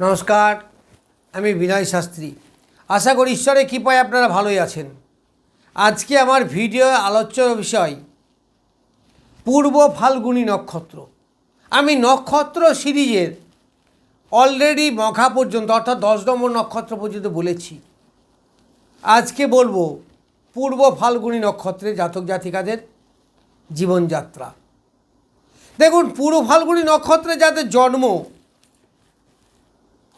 নমস্কার, আমি বিনয় শাস্ত্রী। আশা করি ঈশ্বরের কৃপায় আপনারা ভালোই আছেন। আজকে আমার ভিডিও আলোচ্য বিষয় পূর্ব ফাল্গুনী নক্ষত্র। আমি নক্ষত্র সিরিজের অলরেডি মঘা পর্যন্ত অর্থাৎ 10 নম্বর নক্ষত্র পর্যন্ত বলেছি। আজকে বলবো পূর্ব ফাল্গুনী নক্ষত্রের জাতক জাতিকাদের জীবনযাত্রা। দেখুন, পূর্ব ফাল্গুনী নক্ষত্রে যাদের জন্ম,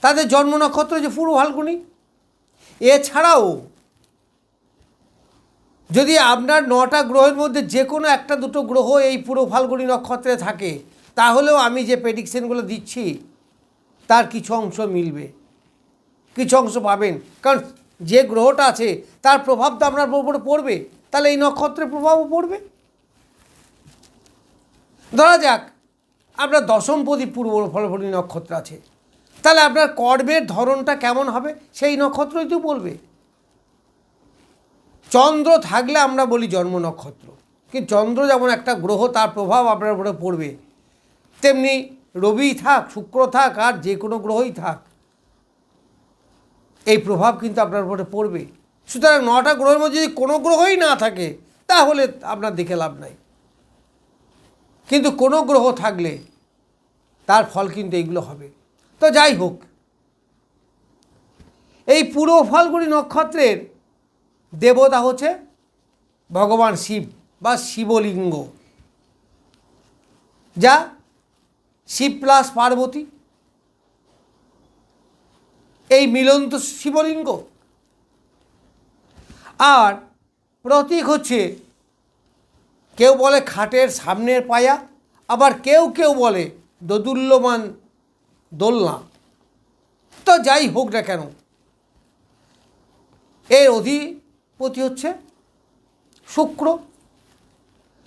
তাদের জন্ম নক্ষত্র যে পূর্ব ফাল্গুনী। এছাড়াও যদি আপনার 9টা গ্রহের মধ্যে যে কোনো একটা দুটো গ্রহ এই পূর্ব ফাল্গুনী নক্ষত্রে থাকে, তাহলেও আমি যে প্রেডিকশনগুলো দিচ্ছি তার কিছু অংশ মিলবে, কিছু অংশ পাবেন। কারণ যে গ্রহটা আছে তার প্রভাব তো আপনার উপরে পড়বে, তাহলে এই নক্ষত্রের প্রভাবও পড়বে। ধরা যাক আপনার দশমপদী পূর্ব ফাল্গুনী নক্ষত্র আছে, তাহলে আপনার কর্মের ধরনটা কেমন হবে সেই নক্ষত্রই তো বলবে। চন্দ্র থাকলে আমরা বলি জন্ম নক্ষত্র, কিন্তু চন্দ্র যেমন একটা গ্রহ, তার প্রভাব আপনার উপরে পড়বে, তেমনি রবি থাক, শুক্র থাক, আর যে কোনো গ্রহই থাক, এই প্রভাব কিন্তু আপনার উপরে পড়বে। সুতরাং 9টা গ্রহের মধ্যে যদি কোনো গ্রহই না থাকে তাহলে আপনার দেখে লাভ নাই, কিন্তু কোনো গ্রহ থাকলে তার ফল কিন্তু এইগুলো হবে। তো যাই হোক, এই পূর্ব ফাল্গুনী নক্ষত্রের দেবতা হচ্ছে ভগবান শিব বা শিবলিঙ্গ, যা শিব প্লাস পার্বতী, এই মিলন্ত শিবলিঙ্গ। আর প্রতীক হচ্ছে, কেউ বলে খাটের সামনের পায়া, আবার কেউ কেউ বলে দোদুল্যমান দোলনা। তো যাই হোক না কেন, এর অধিপতি হচ্ছে শুক্র।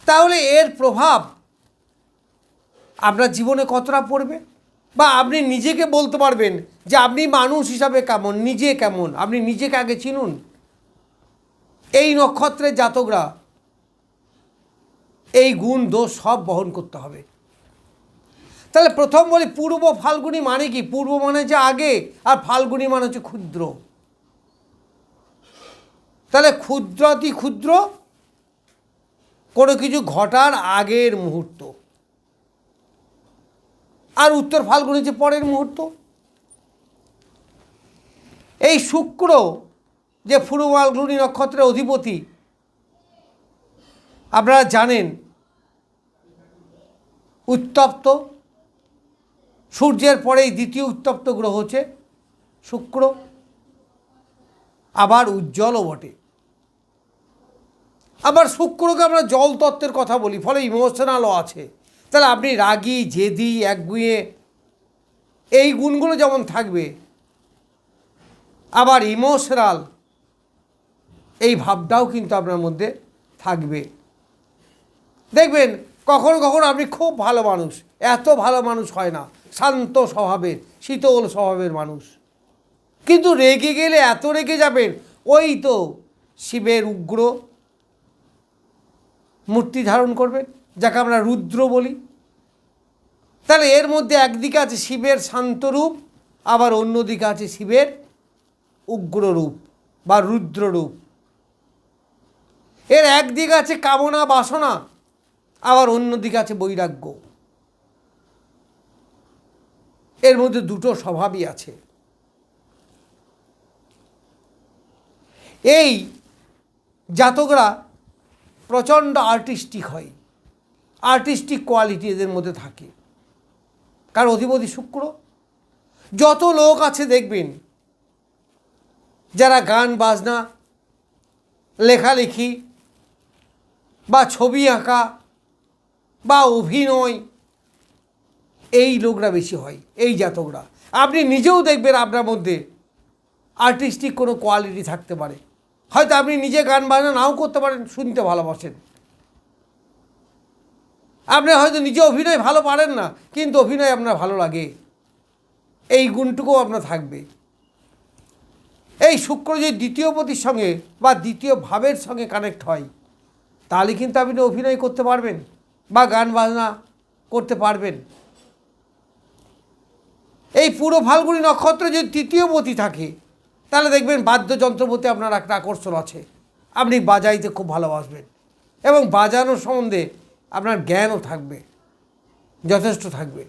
তাহলে এর প্রভাব আপনার জীবনে কতটা পড়বে, বা আপনি নিজেকে বলতে পারবেন যে আপনি মানুষ হিসাবে কেমন, নিজে কেমন, আপনি নিজেকে আগে চিনুন। এই নক্ষত্রের জাতকরা এই গুণ দোষ সব বহন করতে হবে। তাহলে প্রথম বলি, পূর্ব ফাল্গুনী মানে কি? পূর্ব মানে যে আগে, আর ফাল্গুনী মানে হচ্ছে ক্ষুদ্র। তাহলে ক্ষুদ্রাতি ক্ষুদ্র কোনো কিছু ঘটার আগের মুহূর্ত, আর উত্তর ফাল্গুনী যে পরের মুহূর্ত। এই শুক্র যে পূর্ব ফাল্গুনী নক্ষত্রের অধিপতি, আপনারা জানেন উত্তপ্ত, সূর্যের পরেই দ্বিতীয় উত্তপ্ত গ্রহ হচ্ছে শুক্র, আবার উজ্জ্বলও বটে। আবার শুক্রকে আমরা জল তত্ত্বের কথা বলি, ফলে ইমোশনালও আছে। তাহলে আপনি রাগী, জেদি, একগুঁয়ে, এই গুণগুলো যেমন থাকবে, আবার ইমোশনাল এই ভাবটাও কিন্তু আপনার মধ্যে থাকবে। দেখবেন কখনো কখনো আপনি খুব ভালো মানুষ, এত ভালো মানুষ হয় না, শান্ত স্বভাবের, শীতল স্বভাবের মানুষ, কিন্তু রেগে গেলে এত রেগে যাবেন, ওই তো শিবের উগ্র মূর্তি ধারণ করবেন, যাকে আমরা রুদ্র বলি। তাহলে এর মধ্যে একদিকে আছে শিবের শান্ত রূপ, আবার অন্যদিকে আছে শিবের উগ্র রূপ বা রুদ্র রূপ। এর একদিকে আছে কামনা বাসনা, আবার অন্যদিকে আছে বৈরাগ্য। এর মধ্যে দুটো স্বভাবই আছে। এই জাতকরা প্রচণ্ড আর্টিস্টিক হয়, আর্টিস্টিক কোয়ালিটি এদের মধ্যে থাকে, কারণ অধিপতি শুক্র। যত লোক আছে দেখবেন যারা গান বাজনা, লেখালেখি বা ছবি আঁকা বা অভিনয়, এই লোকরা বেশি হয়, এই জাতকরা। আপনি নিজেও দেখবেন আপনার মধ্যে আর্টিস্টিক কোনো কোয়ালিটি থাকতে পারে। হয়তো আপনি নিজে গান বাজনা নাও করতে পারেন, শুনতে ভালোবাসেন। আপনি হয়তো নিজে অভিনয় ভালো পারেন না, কিন্তু অভিনয় আপনার ভালো লাগে, এই গুণটুকুও আপনার থাকবে। এই শুক্র যদি দ্বিতীয় পতির সঙ্গে বা দ্বিতীয় ভাবের সঙ্গে কানেক্ট হয়, তাহলে কিন্তু আপনি অভিনয় করতে পারবেন বা গান বাজনা করতে পারবেন। এই পুরো ফাল্গুনী নক্ষত্রে যদি তৃতীয় পতি থাকে তাহলে দেখবেন বাদ্যযন্ত্র প্রতি আপনার একটা আকর্ষণ আছে, আপনি বাজাইতে খুব ভালোবাসবেন এবং বাজানোর সম্বন্ধে আপনার জ্ঞানও থাকবে, যথেষ্ট থাকবে।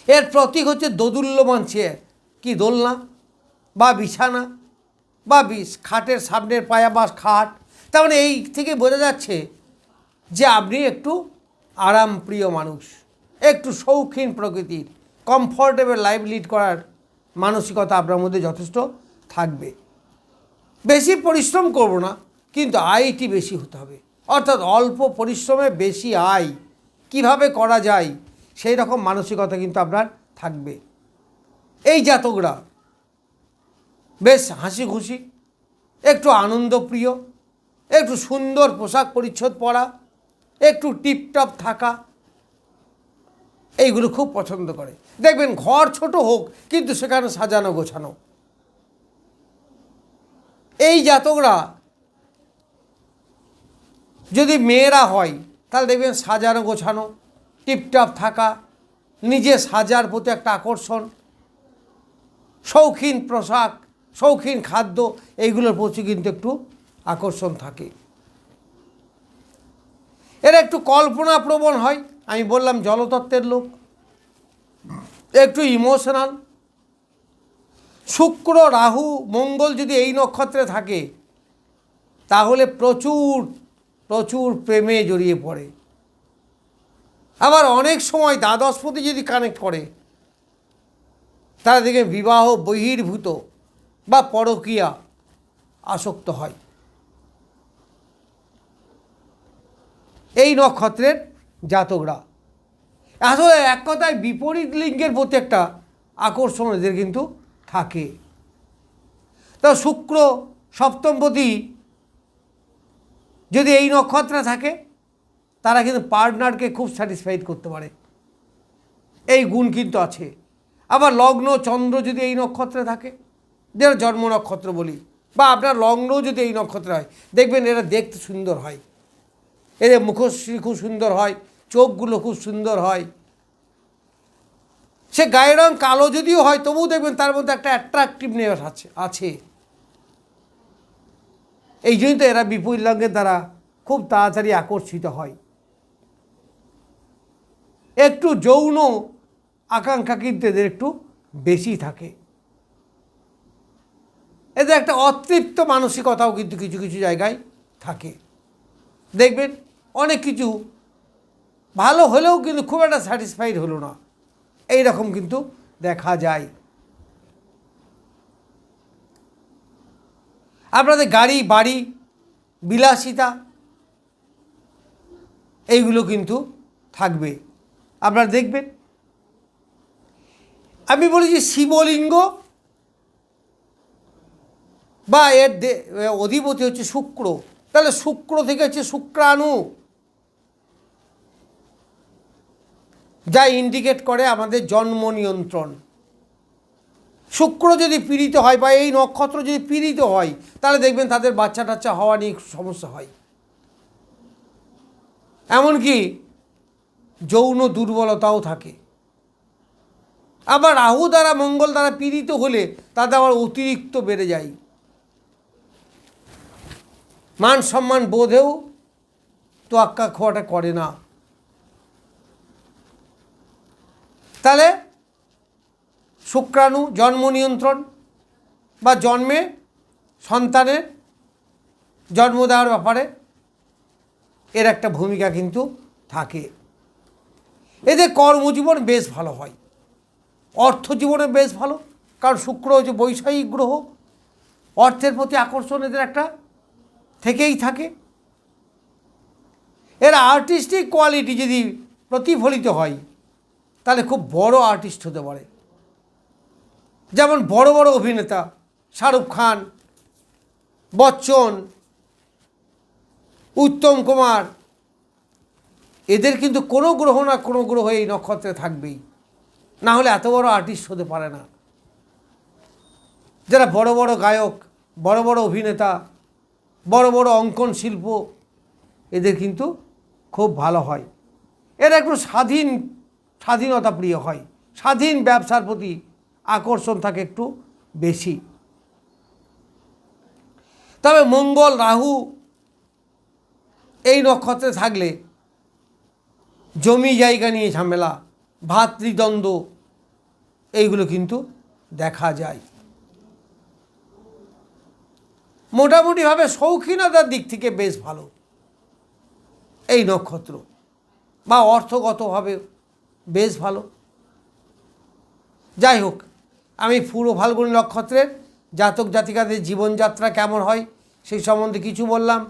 এর প্রতীক হচ্ছে দোদুল্যমান চেয়ার, কি দোলনা বা বিছানা বা খাটের সামনের পায়া বা খাট। তার মানে এই থেকে বোঝা যাচ্ছে যে আপনি একটু আরামপ্রিয় মানুষ, একটু শৌখিন প্রকৃতির, কমফোর্টেবল লাইফ লিড করার মানসিকতা আপনার মধ্যে যথেষ্ট থাকবে। বেশি পরিশ্রম করব না, কিন্তু আয়টি বেশি হতে হবে, অর্থাৎ অল্প পরিশ্রমে বেশি আয় কিভাবে করা যায় সেই রকম মানসিকতা কিন্তু আপনার থাকবে। এই জাতকরা বেশ হাসি খুশি, একটু আনন্দপ্রিয়, একটু সুন্দর পোশাক পরিচ্ছদ পরা, একটু টিপটপ থাকা, এইগুলো খুব পছন্দ করে। দেখবেন ঘর ছোট হোক কিন্তু সেখানে সাজানো গোছানো। এই জাতকরা যদি মেয়েরা হয় তাহলে দেখবেন সাজানো গোছানো, টিপটপ থাকা, নিজে সাজার প্রতি একটা আকর্ষণ, শৌখিন পোশাক, শৌখিন খাদ্য, এইগুলোর প্রতি কিন্তু একটু আকর্ষণ থাকে। এরা একটু কল্পনাপ্রবণ হয়, আমি বললাম জলতত্ত্বের লোক, একটু ইমোশনাল। শুক্র, রাহু, মঙ্গল যদি এই নক্ষত্রে থাকে তাহলে প্রচুর প্রচুর প্রেমে জড়িয়ে পড়ে। আবার অনেক সময় দ্বাদশপতি যদি কানেক্ট করে তারা দেখে বিবাহ বহির্ভূত বা পরকীয়া আসক্ত হয়। এই নক্ষত্রের জাতকরা আসলে এক কথায় বিপরীত লিঙ্গের প্রতি একটা আকর্ষণ এদের কিন্তু থাকে। তো শুক্র সপ্তমপতি যদি এই নক্ষত্রে থাকে তারা কিন্তু পার্টনারকে খুব স্যাটিসফাইড করতে পারে, এই গুণ কিন্তু আছে। আবার লগ্ন চন্দ্র যদি এই নক্ষত্রে থাকে, যেটা জন্ম নক্ষত্র বলি, বা আপনার লগ্নও যদি এই নক্ষত্রে হয়, দেখবেন এরা দেখতে সুন্দর হয়, এদের মুখশ্রী খুব সুন্দর হয়, চোখগুলো খুব সুন্দর হয়। সে গায়ের রং কালো যদিও হয় তবুও দেখবেন তার মধ্যে একটা অ্যাট্রাকটিভনেস আছে। এই জন্যই তো এরা বিপরীত লিঙ্গের দ্বারা খুব তাড়াতাড়ি আকর্ষিত হয়। একটু যৌন আকাঙ্ক্ষা কিন্তু এদের একটু বেশি থাকে। এদের একটা অতৃপ্ত মানসিকতাও কিন্তু কিছু কিছু জায়গায় থাকে। দেখবেন অনেক কিছু ভালো হলেও কিন্তু খুব একটা স্যাটিসফাইড হলো না, এই রকম কিন্তু দেখা যায়। আপনাদের গাড়ি বাড়ি বিলাসিতা এইগুলো কিন্তু থাকবে। আপনারা দেখবেন আমি বলি যে শিবলিঙ্গ বা এর অধিপতি হচ্ছে শুক্র, তাহলে শুক্র থেকে হচ্ছে শুক্রাণু, যা ইন্ডিকেট করে আমাদের জন্ম নিয়ন্ত্রণ। শুক্র যদি পীড়িত হয় বা এই নক্ষত্র যদি পীড়িত হয় তাহলে দেখবেন তাদের বাচ্চা টাচ্চা হওয়া নিয়ে সমস্যা হয়, এমনকি যৌন দুর্বলতাও থাকে। আবার রাহু দ্বারা মঙ্গল দ্বারা পীড়িত হলে তাদের আবার অতিরিক্ত বেড়ে যায়, মান সম্মান বোধেও তোয়াক্কা খোয়াটা করে না। তাহলে শুক্রাণু জন্ম নিয়ন্ত্রণ বা জন্মে সন্তানের জন্ম দেওয়ার ব্যাপারে এর একটা ভূমিকা কিন্তু থাকে। এদের কর্মজীবন বেশ ভালো হয়, অর্থজীবনে বেশ ভালো, কারণ শুক্র হচ্ছে বৈষয়িক গ্রহ, অর্থের প্রতি আকর্ষণ এদের একটা থেকেই থাকে। এর আর্টিস্টিক কোয়ালিটি যদি প্রতিফলিত হয় তাহলে খুব বড় আর্টিস্ট হতে পারে। যেমন বড় বড় অভিনেতা শাহরুখ খান, বচ্চন, উত্তম কুমার, এদের কিন্তু কোনো গ্রহ না কোনো গ্রহ এই নক্ষত্রে থাকবেই, না হলে এত বড় আর্টিস্ট হতে পারে না। যারা বড় বড় গায়ক, বড় বড় অভিনেতা, বড় বড় অঙ্কন শিল্প, এদের কিন্তু খুব ভালো হয়। এরা একটু স্বাধীনতা প্রিয় হয়, স্বাধীন ব্যবসার প্রতি আকর্ষণ থাকে একটু বেশি। তবে মঙ্গল রাহু এই নক্ষত্রে থাকলে জমি জায়গা নিয়ে ঝামেলা, ভাতৃদ্বন্দ্ব এইগুলো কিন্তু দেখা যায়। মোটামুটিভাবে শৌখিনতার দিক থেকে বেশ ভালো এই নক্ষত্র, বা অর্থগতভাবে বেশ ভালো। যাই হোক, আমি পূর্ব ফাল্গুনী নক্ষত্রের জাতক জাতিকাদের জীবনযাত্রা কেমন হয় সেই সম্বন্ধে কিছু বললাম।